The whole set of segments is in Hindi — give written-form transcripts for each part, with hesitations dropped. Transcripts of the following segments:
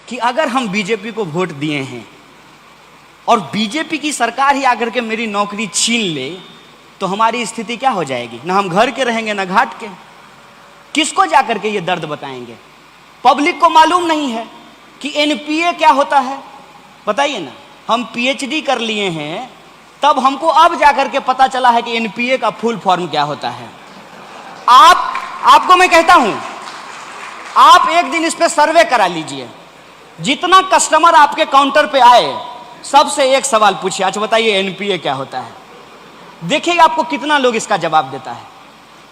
कि अगर हम बीजेपी को वोट दिए हैं और बीजेपी की सरकार ही आकर के मेरी नौकरी छीन ले तो हमारी स्थिति क्या हो जाएगी? ना हम घर के रहेंगे ना घाट के। किसको जाकर के ये दर्द बताएंगे? पब्लिक को मालूम नहीं है कि एनपीए क्या होता है। बताइए ना, हम पीएचडी कर लिए हैं तब हमको अब जाकर के पता चला है कि एनपीए का फुल फॉर्म क्या होता है। आपको मैं कहता हूं, आप एक दिन इस पे सर्वे करा लीजिए। जितना कस्टमर आपके काउंटर पे आए सबसे एक सवाल पूछिए, अच्छा बताइए एनपीए क्या होता है। देखिए आपको कितना लोग इसका जवाब देता है।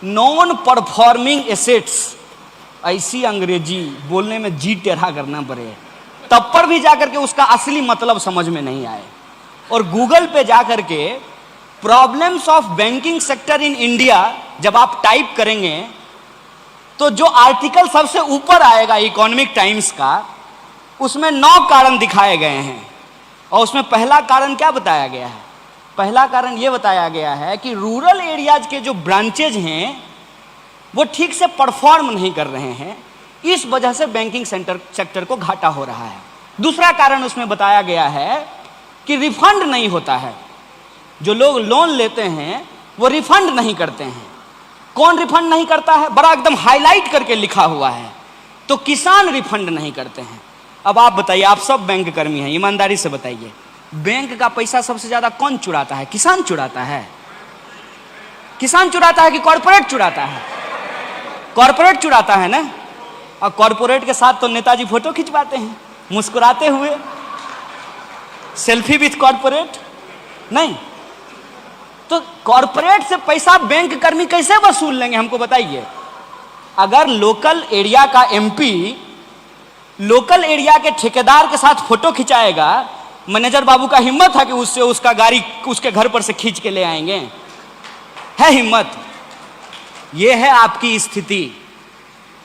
नॉन परफॉर्मिंग एसेट्स, ऐसी अंग्रेजी बोलने में जी टेढ़ा करना पड़े तब पर भी जाकर के उसका असली मतलब समझ में नहीं आए। और गूगल पे जाकर के problems of banking sector in India जब आप टाइप करेंगे तो जो आर्टिकल सबसे ऊपर आएगा इकोनॉमिक टाइम्स का, उसमें 9 कारण दिखाए गए हैं। और उसमें पहला कारण क्या बताया गया है? पहला कारण यह बताया गया है कि रूरल एरियाज के जो ब्रांचेज हैं वो ठीक से परफॉर्म नहीं कर रहे हैं, इस वजह से बैंकिंग सेक्टर को घाटा हो रहा है। दूसरा कारण उसमें बताया गया है कि रिफंड नहीं होता है। जो लोग लोन लेते हैं वो रिफंड नहीं करते हैं। कौन रिफंड नहीं करता है? बड़ा एकदम हाईलाइट करके लिखा हुआ है। तो किसान रिफंड नहीं करते हैं। अब आप बताइए, आप सब बैंक कर्मी हैं, ईमानदारी से बताइए, बैंक का पैसा सबसे ज्यादा कौन चुराता है? किसान चुराता है। किसान चुराता है कि कॉर्पोरेट चुराता है? कॉर्पोरेट चुराता है ना। और कॉर्पोरेट के साथ तो नेताजी फोटो खिंचवाते हैं मुस्कुराते हुए, सेल्फी विथ कॉर्पोरेट। नहीं तो कॉर्पोरेट से पैसा बैंक कर्मी कैसे वसूल लेंगे? हमको बताइए। अगर लोकल एरिया का एमपी लोकल एरिया के ठेकेदार के साथ फोटो खिंचाएगा, मैनेजर बाबू का हिम्मत है कि उससे उसका गाड़ी उसके घर पर से खींच के ले आएंगे? है हिम्मत? ये है आपकी स्थिति।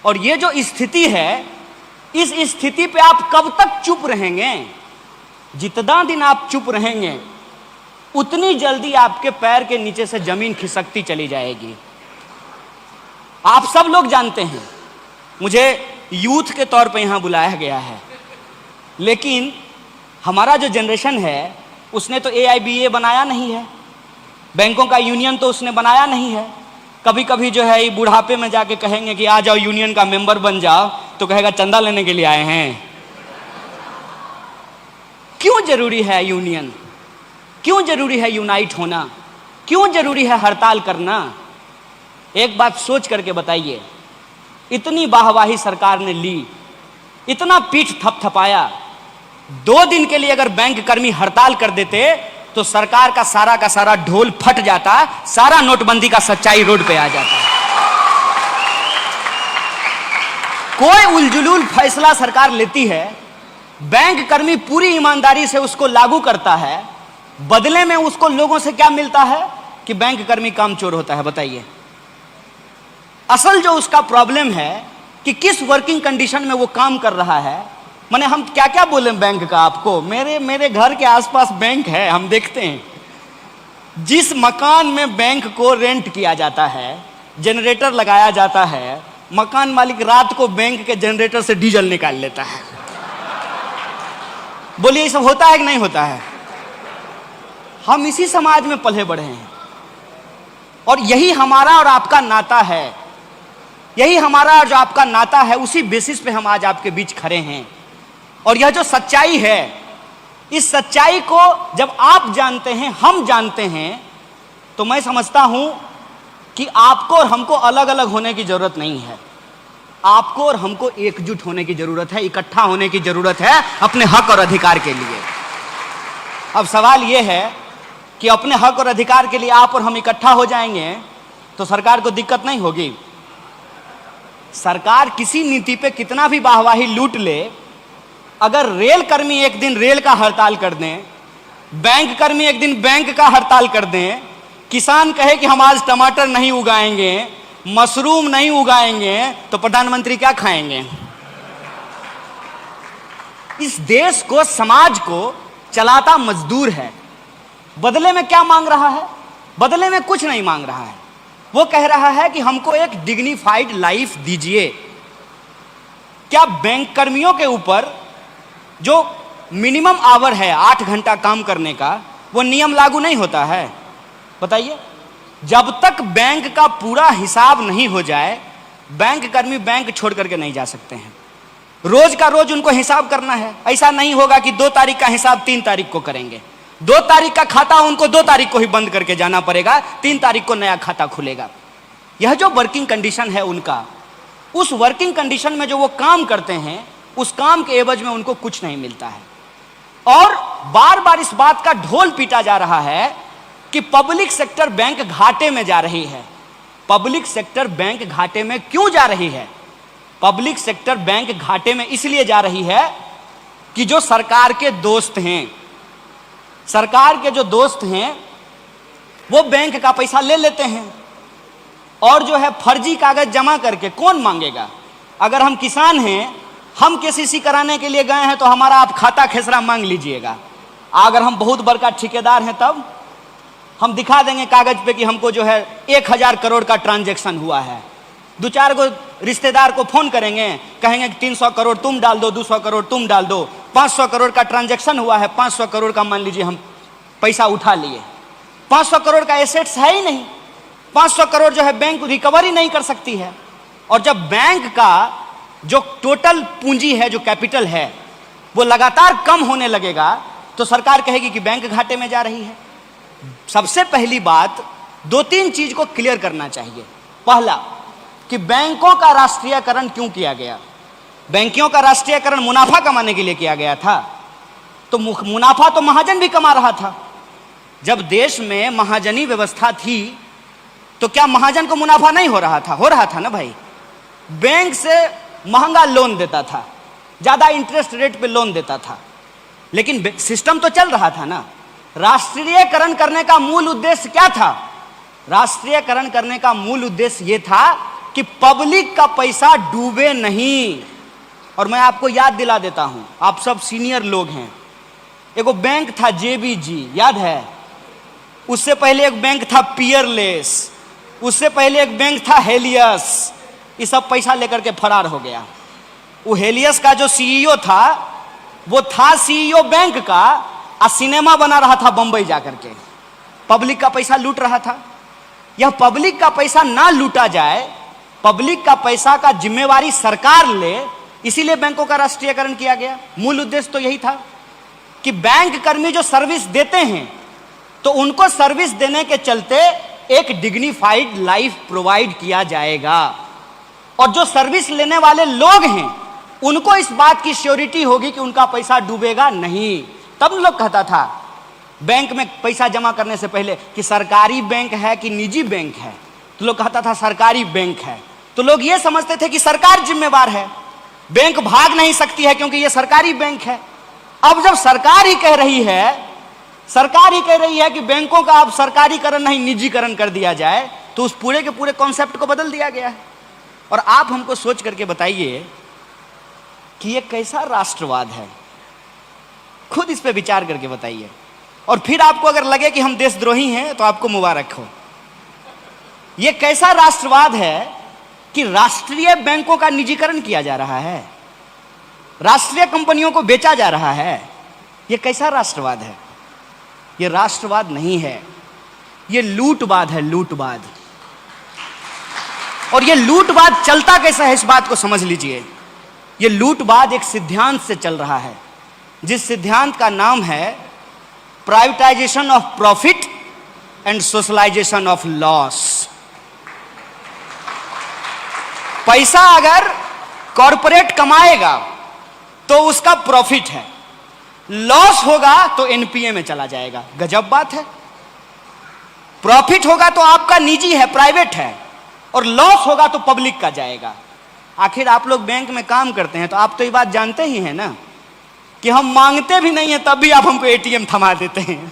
और ये जो स्थिति है, इस स्थिति पे आप कब तक चुप रहेंगे? जितना दिन आप चुप रहेंगे उतनी जल्दी आपके पैर के नीचे से जमीन खिसकती चली जाएगी। आप सब लोग जानते हैं, मुझे यूथ के तौर पे यहां बुलाया गया है, लेकिन हमारा जो जनरेशन है उसने तो AIBA बनाया नहीं है, बैंकों का यूनियन तो उसने बनाया नहीं है। कभी कभी जो है बुढ़ापे में जाके कहेंगे कि आ जाओ यूनियन का मेंबर बन जाओ, तो कहेगा चंदा लेने के लिए आए हैं। क्यों जरूरी है यूनियन? क्यों जरूरी है यूनाइट होना? क्यों जरूरी है हड़ताल करना? एक बात सोच करके बताइए। इतनी वाहवाही सरकार ने ली, इतना पीठ थपथपाया, 2 दिन के लिए अगर बैंक कर्मी हड़ताल कर देते तो सरकार का सारा ढोल फट जाता, सारा नोटबंदी का सच्चाई रोड पे आ जाता। कोई उलझुलूल फैसला सरकार लेती है, बैंक कर्मी पूरी ईमानदारी से उसको लागू करता है, बदले में उसको लोगों से क्या मिलता है? कि बैंक कर्मी कामचोर होता है। बताइए, असल जो उसका प्रॉब्लम है कि किस वर्किंग कंडीशन में वो काम कर रहा है। माने हम क्या क्या बोले बैंक का आपको? मेरे घर के आसपास बैंक है, हम देखते हैं। जिस मकान में बैंक को रेंट किया जाता है, जनरेटर लगाया जाता है, मकान मालिक रात को बैंक के जनरेटर से डीजल निकाल लेता है। बोलिए ये सब होता है कि नहीं होता है? हम इसी समाज में पले बढ़े हैं और यही हमारा और आपका नाता है। यही हमारा और जो आपका नाता है, उसी बेसिस पे हम आज आपके बीच खड़े हैं। और यह जो सच्चाई है, इस सच्चाई को जब आप जानते हैं, हम जानते हैं, तो मैं समझता हूं कि आपको और हमको अलग अलग होने की जरूरत नहीं है। आपको और हमको एकजुट होने की जरूरत है, इकट्ठा होने की जरूरत है अपने हक और अधिकार के लिए। अब सवाल यह है कि अपने हक और अधिकार के लिए आप और हम इकट्ठा हो जाएंगे तो सरकार को दिक्कत नहीं होगी। सरकार किसी नीति पे कितना भी वाहवाही लूट ले, अगर रेल कर्मी एक दिन रेल का हड़ताल कर दें, बैंक कर्मी एक दिन बैंक का हड़ताल कर दें, किसान कहे कि हम आज टमाटर नहीं उगाएंगे, मशरूम नहीं उगाएंगे, तो प्रधानमंत्री क्या खाएंगे? इस देश को, समाज को चलाता मजदूर है। बदले में क्या मांग रहा है? बदले में कुछ नहीं मांग रहा है। वो कह रहा है कि हमको एक डिग्निफाइड लाइफ दीजिए। क्या बैंक कर्मियों के ऊपर जो मिनिमम आवर है 8 घंटा काम करने का, वो नियम लागू नहीं होता है? बताइए, जब तक बैंक का पूरा हिसाब नहीं हो जाए, बैंक कर्मी बैंक छोड़ करके नहीं जा सकते हैं। रोज का रोज उनको हिसाब करना है। ऐसा नहीं होगा कि 2 तारीख का हिसाब 3 तारीख को करेंगे। 2 तारीख का खाता उनको 2 तारीख को ही बंद करके जाना पड़ेगा, 3 तारीख को नया खाता खुलेगा। यह जो वर्किंग कंडीशन है उनका, उस वर्किंग कंडीशन में जो वो काम करते हैं, उस काम के एवज में उनको कुछ नहीं मिलता है। और बार बार इस बात का ढोल पीटा जा रहा है कि पब्लिक सेक्टर बैंक घाटे में जा रही है। पब्लिक सेक्टर बैंक घाटे में क्यों जा रही है? पब्लिक सेक्टर बैंक घाटे में इसलिए जा रही है कि जो सरकार के दोस्त हैं, सरकार के जो दोस्त हैं, वो बैंक का पैसा ले लेते हैं और जो है फर्जी कागज जमा करके कौन मांगेगा? अगर हम किसान हैं, हम केसीसी कराने के लिए गए हैं तो हमारा आप खाता खेसरा मांग लीजिएगा। अगर हम बहुत बड़का ठेकेदार हैं तब हम दिखा देंगे कागज पे कि हमको जो है 1000 करोड़ का ट्रांजैक्शन हुआ है। 2-4 गो रिश्तेदार को फोन करेंगे, कहेंगे कि 300 करोड़ तुम डाल दो, 200 करोड़ तुम डाल दो, 500 करोड़ का ट्रांजैक्शन हुआ है, 500 करोड़ का मान लीजिए हम पैसा उठा लिए। 500 करोड़ का एसेट्स है ही नहीं, 500 करोड़ जो है बैंक रिकवरी नहीं कर सकती है। और जब बैंक का जो टोटल पूंजी है, जो कैपिटल है, वो लगातार कम होने लगेगा तो सरकार कहेगी कि बैंक घाटे में जा रही है। सबसे पहली बात 2-3 चीज को क्लियर करना चाहिए। पहला, कि बैंकों का राष्ट्रीयकरण क्यों किया गया? बैंकों का राष्ट्रीयकरण मुनाफा कमाने के लिए किया गया था। तो मुनाफा तो महाजन भी कमा रहा था। जब देश में महाजनी व्यवस्था थी तो क्या महाजन को मुनाफा नहीं हो रहा था? हो रहा था ना भाई। बैंक से महंगा लोन देता था, ज्यादा इंटरेस्ट रेट पे लोन देता था, लेकिन सिस्टम तो चल रहा था ना। राष्ट्रीयकरण करने का मूल उद्देश्य क्या था? राष्ट्रीयकरण करने का मूल उद्देश्य यह था कि पब्लिक का पैसा डूबे नहीं। और मैं आपको याद दिला देता हूं, आप सब सीनियर लोग हैं, एगो बैंक था JBG, याद है? उससे पहले एक बैंक था पियरलेस, उससे पहले एक बैंक था हेलियस। ये सब पैसा लेकर के फरार हो गया। वो हेलियस का जो CEO था, वो था CEO बैंक का, और सिनेमा बना रहा था बंबई जाकर के, पब्लिक का पैसा लूट रहा था। यह पब्लिक का पैसा ना लूटा जाए, पब्लिक का पैसा का जिम्मेवारी सरकार ले, इसीलिए बैंकों का राष्ट्रीयकरण किया गया। मूल उद्देश्य तो यही था कि बैंक कर्मी जो सर्विस देते हैं तो उनको सर्विस देने के चलते एक डिग्निफाइड लाइफ प्रोवाइड किया जाएगा, और जो सर्विस लेने वाले लोग हैं उनको इस बात की श्योरिटी होगी कि उनका पैसा डूबेगा नहीं। तब लोग कहता था बैंक में पैसा जमा करने से पहले कि सरकारी बैंक है कि निजी बैंक है, तो लोग कहता था सरकारी बैंक है। तो लोग ये समझते थे कि सरकार जिम्मेवार है, बैंक भाग नहीं सकती है क्योंकि ये सरकारी बैंक है। अब जब सरकार ही कह रही है कि बैंकों का अब सरकारीकरण नहीं निजीकरण कर दिया जाए, तो उस पूरे के पूरे कॉन्सेप्ट को बदल दिया गया है। और आप हमको सोच करके बताइए कि ये कैसा राष्ट्रवाद है? खुद इस पे विचार करके बताइए। और फिर आपको अगर लगे कि हम देशद्रोही हैं तो आपको मुबारक हो। ये कैसा राष्ट्रवाद है कि राष्ट्रीय बैंकों का निजीकरण किया जा रहा है, राष्ट्रीय कंपनियों को बेचा जा रहा है। ये कैसा राष्ट्रवाद है? ये राष्ट्रवाद नहीं है, ये लूटवाद है, लूटवाद। और ये लूटवाद चलता कैसा है, इस बात को समझ लीजिए। ये लूटवाद एक सिद्धांत से चल रहा है, जिस सिद्धांत का नाम है privatization of profit and socialization of loss. पैसा अगर कॉरपोरेट कमाएगा तो उसका प्रॉफिट है, लॉस होगा तो एनपीए में चला जाएगा। गजब बात है। प्रॉफिट होगा तो आपका निजी है, प्राइवेट है, और लॉस होगा तो पब्लिक का जाएगा। आखिर आप लोग बैंक में काम करते हैं तो आप तो ये बात जानते ही हैं ना कि हम मांगते भी नहीं है तब भी आप हमको एटीएम थमा देते हैं।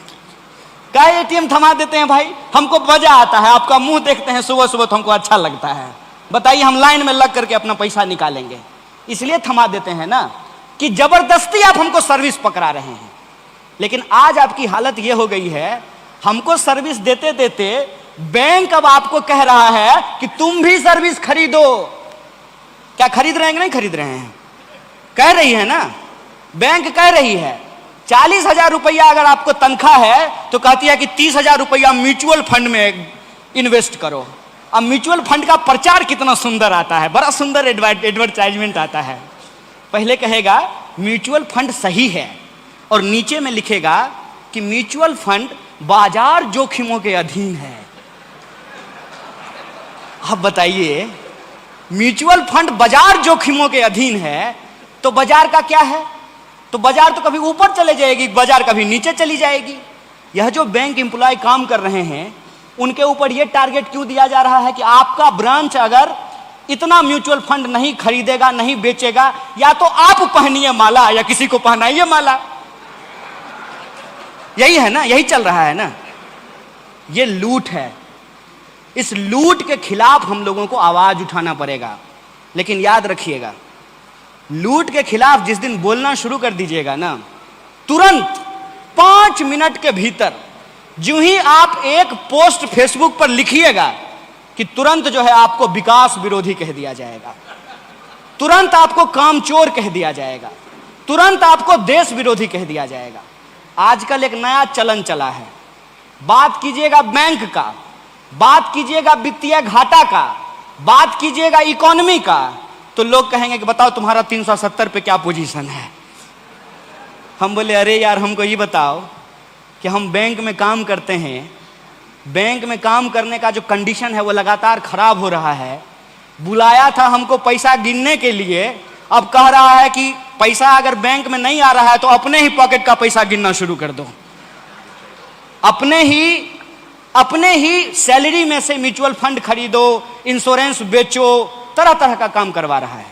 क्या एटीएम थमा देते हैं भाई? हमको मजा आता है, आपका मुंह देखते हैं सुबह सुबह तो हमको अच्छा लगता है। बताइए, हम लाइन में लग करके अपना पैसा निकालेंगे, इसलिए थमा देते हैं ना कि जबरदस्ती आप हमको सर्विस पकड़ा रहे हैं। लेकिन आज आपकी हालत यह हो गई है, हमको सर्विस देते देते बैंक अब आपको कह रहा है कि तुम भी सर्विस खरीदो। क्या खरीद रहे हैं कि नहीं खरीद रहे हैं? कह रही है ना। बैंक कह रही है 40,000 रुपया अगर आपको तनख्वाह है तो कहती है कि 30,000 रुपया म्यूचुअल फंड में इन्वेस्ट करो। अब म्यूचुअल फंड का प्रचार कितना सुंदर आता है, बड़ा सुंदर एडवर्टाइजमेंट आता है। पहले कहेगा म्यूचुअल फंड सही है और नीचे में लिखेगा कि म्यूचुअल फंड बाजार जोखिमों के अधीन है। अब बताइए, म्यूचुअल फंड बाजार जोखिमों के अधीन है तो बाजार का क्या है? तो बाजार तो कभी ऊपर चले जाएगी, बाजार कभी नीचे चली जाएगी। यह जो बैंक एम्प्लॉय काम कर रहे हैं उनके ऊपर यह टारगेट क्यों दिया जा रहा है कि आपका ब्रांच अगर इतना म्यूचुअल फंड नहीं खरीदेगा, नहीं बेचेगा, या तो आप पहनिए माला या किसी को पहनाइए माला। यही है ना, यही चल रहा है ना। ये लूट है। इस लूट के खिलाफ हम लोगों को आवाज उठाना पड़ेगा। लेकिन याद रखिएगा, लूट के खिलाफ जिस दिन बोलना शुरू कर दीजिएगा ना, तुरंत 5 मिनट के भीतर जो ही आप एक पोस्ट फेसबुक पर लिखिएगा कि तुरंत जो है आपको विकास विरोधी कह दिया जाएगा, तुरंत आपको कामचोर कह दिया जाएगा, तुरंत आपको देश विरोधी कह दिया जाएगा। आजकल एक नया चलन चला है, बात कीजिएगा बैंक का, बात कीजिएगा वित्तीय घाटा का, बात कीजिएगा इकोनॉमी का, तो लोग कहेंगे कि बताओ तुम्हारा 370 पे क्या पोजीशन है। हम बोले अरे यार हमको ये बताओ कि हम बैंक में काम करते हैं, बैंक में काम करने का जो कंडीशन है वो लगातार खराब हो रहा है। बुलाया था हमको पैसा गिनने के लिए, अब कह रहा है कि पैसा अगर बैंक में नहीं आ रहा है तो अपने ही पॉकेट का पैसा गिनना शुरू कर दो। अपने ही सैलरी में से म्यूचुअल फंड खरीदो, इंश्योरेंस बेचो, तरह तरह का काम करवा रहा है।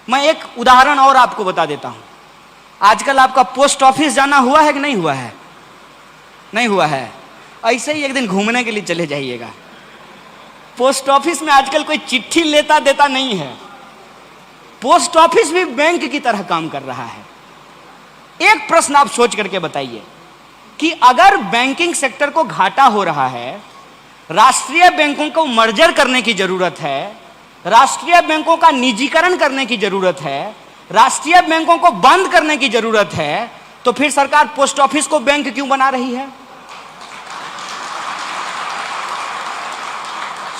मैं एक उदाहरण और आपको बता देता हूं। आजकल आपका पोस्ट ऑफिस जाना हुआ है कि नहीं हुआ है? नहीं हुआ है। ऐसे ही एक दिन घूमने के लिए चले जाइएगा। पोस्ट ऑफिस में आजकल कोई चिट्ठी लेता देता नहीं है। पोस्ट ऑफिस भी बैंक की तरह काम कर रहा है। एक प्रश्न आप सोच करके बताइए कि अगर बैंकिंग सेक्टर को घाटा हो रहा है, राष्ट्रीय बैंकों को मर्जर करने की जरूरत है, राष्ट्रीय बैंकों का निजीकरण करने की जरूरत है, राष्ट्रीय बैंकों को बंद करने की जरूरत है, तो फिर सरकार पोस्ट ऑफिस को बैंक क्यों बना रही है?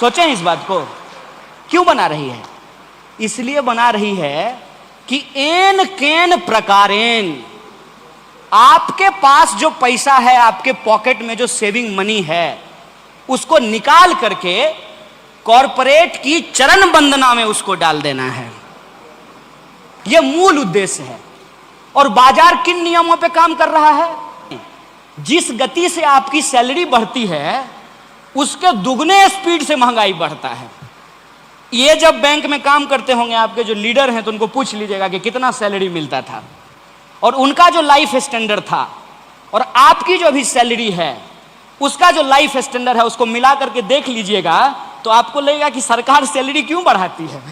सोचें इस बात को, क्यों बना रही है? इसलिए बना रही है कि एन केन प्रकारेण आपके पास जो पैसा है, आपके पॉकेट में जो सेविंग मनी है, उसको निकाल करके कॉरपोरेट की चरण वंदना में उसको डाल देना है। यह मूल उद्देश्य है। और बाजार किन नियमों पे काम कर रहा है? जिस गति से आपकी सैलरी बढ़ती है उसके दुगने स्पीड से महंगाई बढ़ता है। ये जब बैंक में काम करते होंगे आपके जो लीडर हैं तो उनको पूछ लीजिएगा कि कितना सैलरी मिलता था और उनका जो लाइफ स्टैंडर्ड था और आपकी जो भी सैलरी है उसका जो लाइफ स्टैंडर्ड है उसको मिला करके देख लीजिएगा तो आपको लगेगा कि सरकार सैलरी क्यों बढ़ाती है।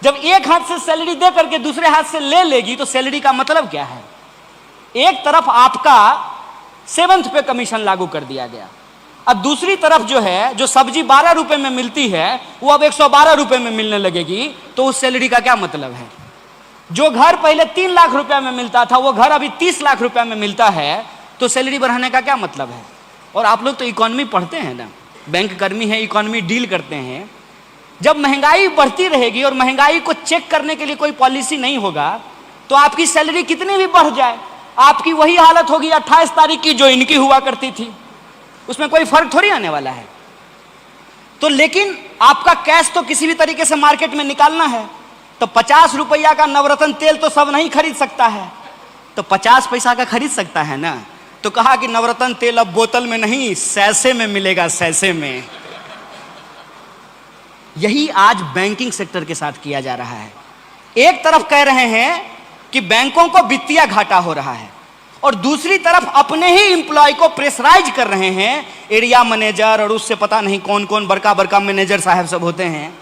जब एक हाथ से सैलरी दे करके दूसरे हाथ से ले लेगी तो सैलरी का मतलब क्या है? एक तरफ आपका 7th पे कमीशन लागू कर दिया गया, अब दूसरी तरफ जो है जो सब्जी 12 रुपए में मिलती है वो अब 112 रुपए में मिलने लगेगी, तो उस सैलरी का क्या मतलब है? जो घर पहले 3 लाख रुपया में मिलता था वो घर अभी 30 लाख रुपया में मिलता है, तो सैलरी बढ़ाने का क्या मतलब है? और आप लोग तो इकोनॉमी पढ़ते हैं ना, बैंक कर्मी है, इकोनॉमी डील करते हैं। जब महंगाई बढ़ती रहेगी और महंगाई को चेक करने के लिए कोई पॉलिसी नहीं होगा तो आपकी सैलरी कितनी भी बढ़ जाए आपकी वही हालत होगी 28 तारीख की जो इनकी हुआ करती थी, उसमें कोई फर्क थोड़ी आने वाला है। तो लेकिन आपका कैश तो किसी भी तरीके से मार्केट में निकालना है, तो 50 रुपया का नवरत्न तेल तो सब नहीं खरीद सकता है, तो 50 पैसा का खरीद सकता है ना। तो कहा कि नवरत्न तेल अब बोतल में नहीं सैसे में मिलेगा, सैसे में। यही आज बैंकिंग सेक्टर के साथ किया जा रहा है। एक तरफ कह रहे हैं कि बैंकों को वित्तीय घाटा हो रहा है और दूसरी तरफ अपने ही एम्प्लॉय को प्रेशराइज कर रहे हैं, एरिया मैनेजर और उससे पता नहीं कौन कौन बड़का बड़का मैनेजर साहब सब होते हैं।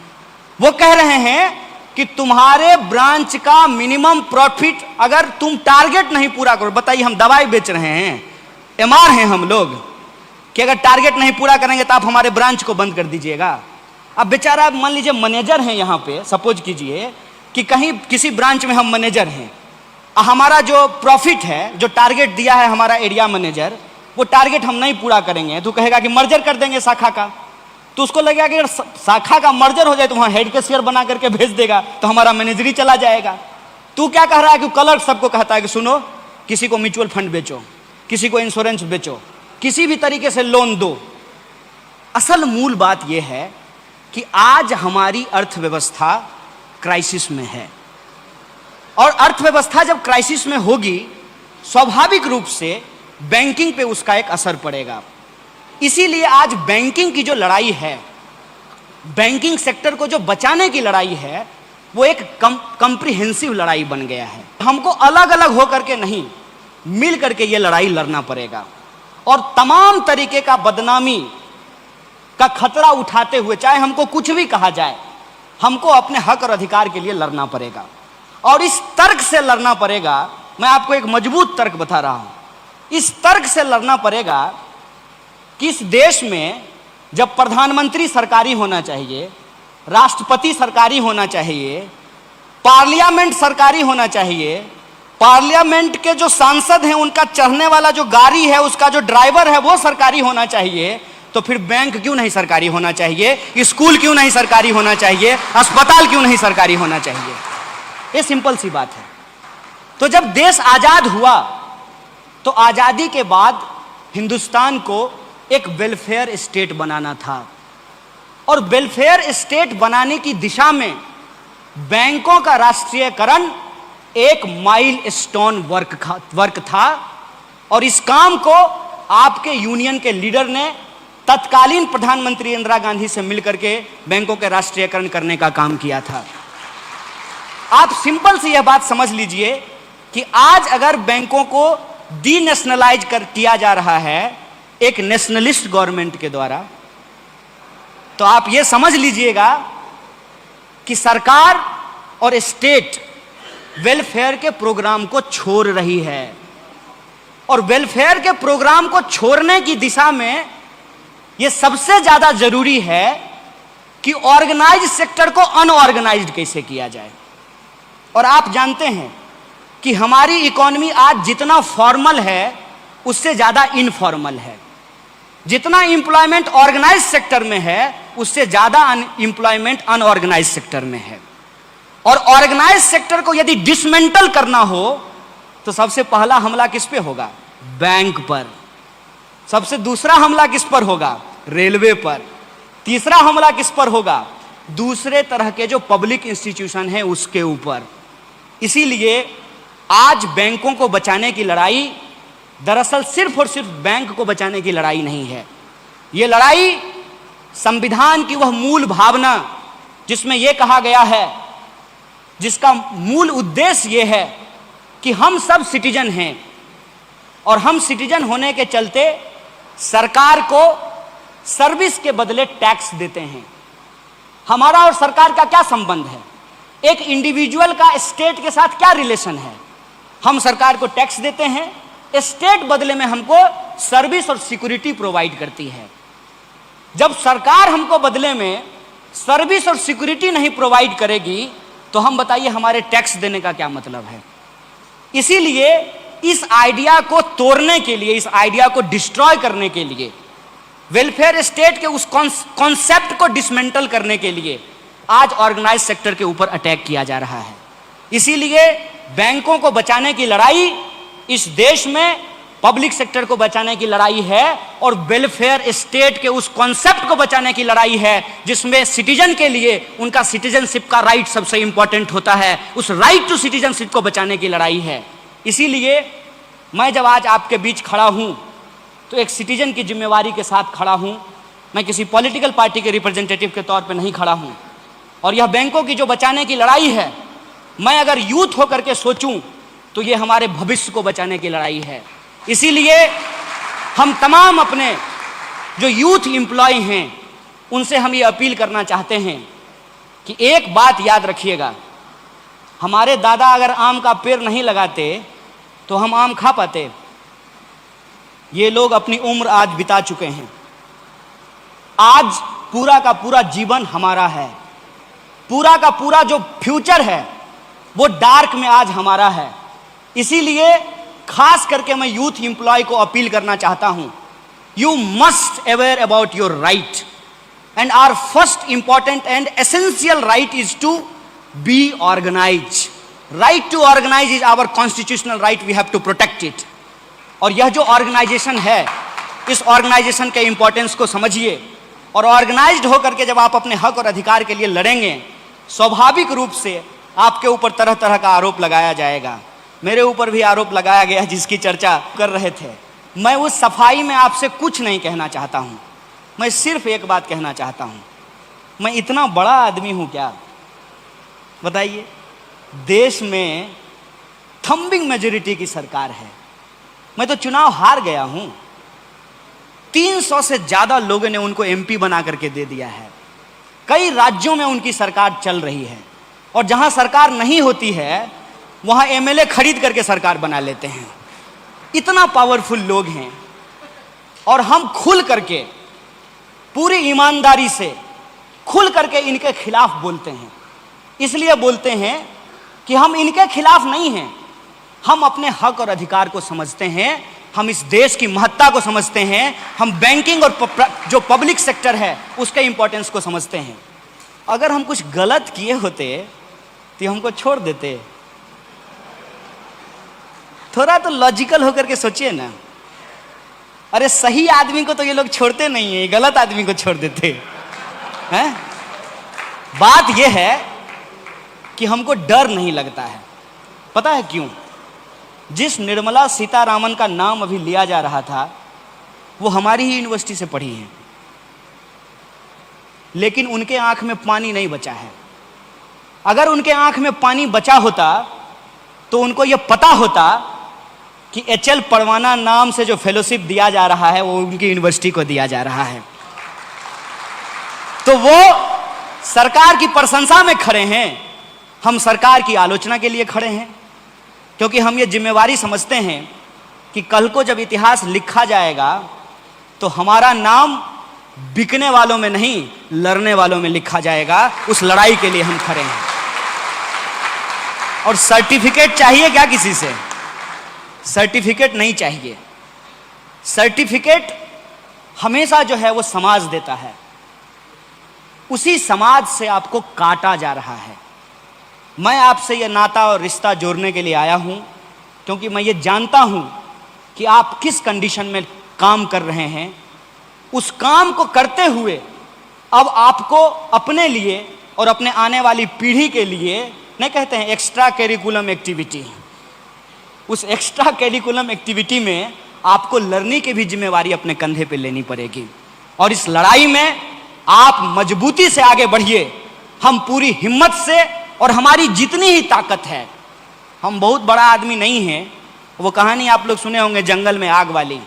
वो कह रहे हैं कि तुम्हारे ब्रांच का मिनिमम प्रॉफिट अगर तुम टारगेट नहीं पूरा करो, बताइए हम दवाई बेच रहे हैं, एमआर हैं हम लोग, कि अगर टारगेट नहीं पूरा करेंगे तो आप हमारे ब्रांच को बंद कर दीजिएगा। अब बेचारा मान लीजिए मैनेजर हैं यहाँ पे, सपोज कीजिए कि कहीं किसी ब्रांच में हम मैनेजर हैं हमारा जो प्रॉफिट है, जो टारगेट दिया है हमारा एरिया मैनेजर, वो टारगेट हम नहीं पूरा करेंगे, तो कहेगा कि मर्जर कर देंगे शाखा का। तो उसको लगेगा कि अगर शाखा का मर्जर हो जाए तो वहाँ हेड के शेयर बना करके भेज देगा, तो हमारा मैनेजरी चला जाएगा। तू क्या कह रहा है कि क्लर्क सबको कहता है कि सुनो, किसी को म्यूचुअल फंड बेचो, किसी को इंश्योरेंस बेचो, किसी भी तरीके से लोन दो। असल मूल बात यह है कि आज हमारी अर्थव्यवस्था क्राइसिस में है, और अर्थव्यवस्था जब क्राइसिस में होगी, स्वाभाविक रूप से बैंकिंग पे उसका एक असर पड़ेगा। इसीलिए आज बैंकिंग की जो लड़ाई है, बैंकिंग सेक्टर को जो बचाने की लड़ाई है, वो एक कॉम्प्रिहेंसिव लड़ाई बन गया है। हमको अलग अलग होकर के नहीं, मिल करके ये लड़ाई लड़ना पड़ेगा, और तमाम तरीके का बदनामी का खतरा उठाते हुए, चाहे हमको कुछ भी कहा जाए, हमको अपने हक और अधिकार के लिए लड़ना पड़ेगा। और इस तर्क से लड़ना पड़ेगा। मैं आपको एक मजबूत तर्क बता रहा हूं। इस तर्क से लड़ना पड़ेगा कि इस देश में जब प्रधानमंत्री सरकारी होना चाहिए, राष्ट्रपति सरकारी होना चाहिए, पार्लियामेंट सरकारी होना चाहिए, पार्लियामेंट के जो सांसद हैं उनका चढ़ने वाला जो गाड़ी है, उसका जो ड्राइवर है वो सरकारी होना चाहिए, तो फिर बैंक क्यों नहीं सरकारी होना चाहिए, स्कूल क्यों नहीं सरकारी होना चाहिए, अस्पताल क्यों नहीं सरकारी होना चाहिए? ये सिंपल सी बात है। तो जब देश आजाद हुआ, तो आजादी के बाद हिंदुस्तान को एक वेलफेयर स्टेट बनाना था, और वेलफेयर स्टेट बनाने की दिशा में बैंकों का राष्ट्रीयकरण एक माइलस्टोन वर्क था। और इस काम को आपके यूनियन के लीडर ने तत्कालीन प्रधानमंत्री इंदिरा गांधी से मिलकर के बैंकों के राष्ट्रीयकरण करने का काम किया था। आप सिंपल सी यह बात समझ लीजिए कि आज अगर बैंकों को डीनेशनलाइज किया जा रहा है एक नेशनलिस्ट गवर्नमेंट के द्वारा, तो आप यह समझ लीजिएगा कि सरकार और स्टेट वेलफेयर के प्रोग्राम को छोड़ रही है, और वेलफेयर के प्रोग्राम को छोड़ने की दिशा में यह सबसे ज्यादा जरूरी है कि ऑर्गेनाइज सेक्टर को अनऑर्गेनाइज्ड कैसे किया जाए। और आप जानते हैं कि हमारी इकोनॉमी आज जितना फॉर्मल है उससे ज्यादा इनफॉर्मल है। जितना एम्प्लॉयमेंट ऑर्गेनाइज सेक्टर में है उससे ज्यादा एम्प्लॉयमेंट अनऑर्गेनाइज सेक्टर में है। और ऑर्गेनाइज सेक्टर को यदि डिसमेंटल करना हो तो सबसे पहला हमला किस पे होगा? बैंक पर। सबसे दूसरा हमला किस पर होगा? रेलवे पर। तीसरा हमला किस पर होगा? दूसरे तरह के जो पब्लिक इंस्टीट्यूशन है उसके ऊपर। इसीलिए आज बैंकों को बचाने की लड़ाई दरअसल सिर्फ और सिर्फ बैंक को बचाने की लड़ाई नहीं है। यह लड़ाई संविधान की वह मूल भावना जिसमें यह कहा गया है, जिसका मूल उद्देश्य यह है कि हम सब सिटीजन हैं, और हम सिटीजन होने के चलते सरकार को सर्विस के बदले टैक्स देते हैं। हमारा और सरकार का क्या संबंध है? एक इंडिविजुअल का स्टेट के साथ क्या रिलेशन है? हम सरकार को टैक्स देते हैं, स्टेट बदले में हमको सर्विस और सिक्योरिटी प्रोवाइड करती है। जब सरकार हमको बदले में सर्विस और सिक्योरिटी नहीं प्रोवाइड करेगी तो हम बताइए हमारे टैक्स देने का क्या मतलब है? इसीलिए इस आइडिया को तोड़ने के लिए, इस आइडिया को डिस्ट्रॉय करने के लिए, वेलफेयर स्टेट के उस कॉन्सेप्ट को डिसमेंटल करने के लिए आज ऑर्गेनाइज सेक्टर के ऊपर अटैक किया जा रहा है। इसीलिए बैंकों को बचाने की लड़ाई इस देश में पब्लिक सेक्टर को बचाने की लड़ाई है, और वेलफेयर स्टेट के उस कॉन्सेप्ट को बचाने की लड़ाई है जिसमें सिटीजन के लिए उनका सिटीजनशिप का राइट सबसे इंपॉर्टेंट होता है। उस राइट टू सिटीजनशिप को बचाने की लड़ाई है। इसीलिए मैं जब आज आपके बीच खड़ा हूं तो एक सिटीजन की जिम्मेवारी के साथ खड़ा हूं। मैं किसी पॉलिटिकल पार्टी के रिप्रेजेंटेटिव के तौर पर नहीं खड़ा हूं। और यह बैंकों की जो बचाने की लड़ाई है, मैं अगर यूथ होकर के सोचूं तो ये हमारे भविष्य को बचाने की लड़ाई है। इसीलिए हम तमाम अपने जो यूथ एम्प्लॉय हैं उनसे हम ये अपील करना चाहते हैं कि एक बात याद रखिएगा, हमारे दादा अगर आम का पेड़ नहीं लगाते तो हम आम खा पाते? ये लोग अपनी उम्र आज बिता चुके हैं। आज पूरा का पूरा जीवन हमारा है, पूरा का पूरा जो फ्यूचर है वो डार्क में आज हमारा है। इसीलिए खास करके मैं यूथ एम्प्लॉय को अपील करना चाहता हूं, you must aware about your right, and our first important and essential right is to be organize. Right to organize is our constitutional right, we have to protect it. और यह जो ऑर्गेनाइजेशन है, इस ऑर्गेनाइजेशन के इंपॉर्टेंस को समझिए, और ऑर्गेनाइज्ड होकर के जब आप अपने हक और अधिकार के लिए लड़ेंगे, स्वाभाविक रूप से आपके ऊपर तरह तरह का आरोप लगाया जाएगा. मेरे ऊपर भी आरोप लगाया गया जिसकी चर्चा कर रहे थे. मैं उस सफाई में आपसे कुछ नहीं कहना चाहता हूं, मैं सिर्फ एक बात कहना चाहता हूं. मैं इतना बड़ा आदमी हूं क्या? बताइए, देश में थंबिंग मेजॉरिटी की सरकार है. मैं तो चुनाव हार गया हूं. 300 से ज्यादा लोगों ने उनको एमपी बना करके दे दिया है. कई राज्यों में उनकी सरकार चल रही है, और जहां सरकार नहीं होती है वहां एमएलए खरीद करके सरकार बना लेते हैं. इतना पावरफुल लोग हैं, और हम खुल करके, पूरी ईमानदारी से खुल करके इनके खिलाफ बोलते हैं. इसलिए बोलते हैं कि हम इनके खिलाफ नहीं हैं, हम अपने हक और अधिकार को समझते हैं, हम इस देश की महत्ता को समझते हैं, हम बैंकिंग और जो पब्लिक सेक्टर है उसके इंपॉर्टेंस को समझते हैं. अगर हम कुछ गलत किए होते तो हमको छोड़ देते. थोड़ा तो लॉजिकल होकर के सोचिए ना. अरे सही आदमी को तो ये लोग छोड़ते नहीं है, गलत आदमी को छोड़ देते हैं. बात यह है कि हमको डर नहीं लगता है. पता है क्यों? जिस निर्मला सीतारामन का नाम अभी लिया जा रहा था, वो हमारी ही यूनिवर्सिटी से पढ़ी हैं, लेकिन उनके आंख में पानी नहीं बचा है. अगर उनके आंख में पानी बचा होता तो उनको यह पता होता कि एचएल परवाना नाम से जो फेलोशिप दिया जा रहा है वो उनकी यूनिवर्सिटी को दिया जा रहा है. तो वो सरकार की प्रशंसा में खड़े हैं, हम सरकार की आलोचना के लिए खड़े हैं, क्योंकि हम ये जिम्मेवारी समझते हैं कि कल को जब इतिहास लिखा जाएगा तो हमारा नाम बिकने वालों में नहीं, लड़ने वालों में लिखा जाएगा. उस लड़ाई के लिए हम खड़े हैं. और सर्टिफिकेट चाहिए क्या किसी से? सर्टिफिकेट नहीं चाहिए. सर्टिफिकेट हमेशा जो है वो समाज देता है. उसी समाज से आपको काटा जा रहा है. मैं आपसे यह नाता और रिश्ता जोड़ने के लिए आया हूं, क्योंकि मैं ये जानता हूं कि आप किस कंडीशन में काम कर रहे हैं. उस काम को करते हुए अब आपको अपने लिए और अपने आने वाली पीढ़ी के लिए, नहीं कहते हैं एक्स्ट्रा करिकुलम एक्टिविटी, उस एक्स्ट्रा करिकुलम एक्टिविटी में आपको लर्निंग की भी जिम्मेवारी अपने कंधे पे लेनी पड़ेगी. और इस लड़ाई में आप मजबूती से आगे बढ़िए. हम पूरी हिम्मत से, और हमारी जितनी ही ताकत है, हम बहुत बड़ा आदमी नहीं हैं. वो कहानी आप लोग सुने होंगे जंगल में आग वाली.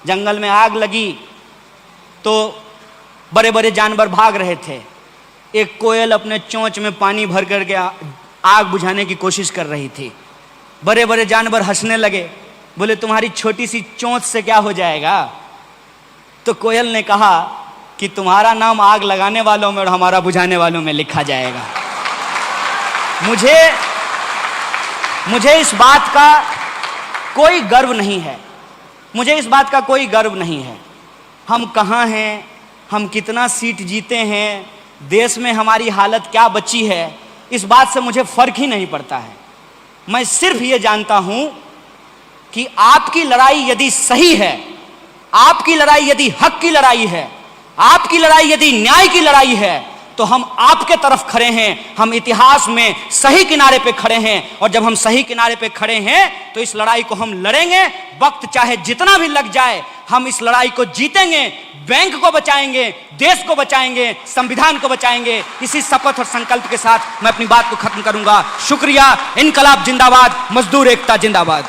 जंगल में आग लगी तो बड़े बड़े जानवर भाग रहे थे. एक कोयल अपने चोंच में पानी भर करके आग बुझाने की कोशिश कर रही थी. बड़े बड़े जानवर हंसने लगे, बोले तुम्हारी छोटी सी चोंच से क्या हो जाएगा? तो कोयल ने कहा कि तुम्हारा नाम आग लगाने वालों में और हमारा बुझाने वालों में लिखा जाएगा. मुझे इस बात का कोई गर्व नहीं है. मुझे इस बात का कोई गर्व नहीं है. हम कहाँ हैं, हम कितना सीट जीते हैं, देश में हमारी हालत क्या बची है, इस बात से मुझे फर्क ही नहीं पड़ता है. मैं सिर्फ ये जानता हूं कि आपकी लड़ाई यदि सही है, आपकी लड़ाई यदि हक की लड़ाई है, आपकी लड़ाई यदि न्याय की लड़ाई है, तो हम आपके तरफ खड़े हैं. हम इतिहास में सही किनारे पे खड़े हैं, और जब हम सही किनारे पे खड़े हैं तो इस लड़ाई को हम लड़ेंगे. वक्त चाहे जितना भी लग जाए, हम इस लड़ाई को जीतेंगे. बैंक को बचाएंगे, देश को बचाएंगे, संविधान को बचाएंगे. इसी शपथ और संकल्प के साथ मैं अपनी बात को खत्म करूंगा. शुक्रिया. इनकलाब जिंदाबाद, मजदूर एकता जिंदाबाद.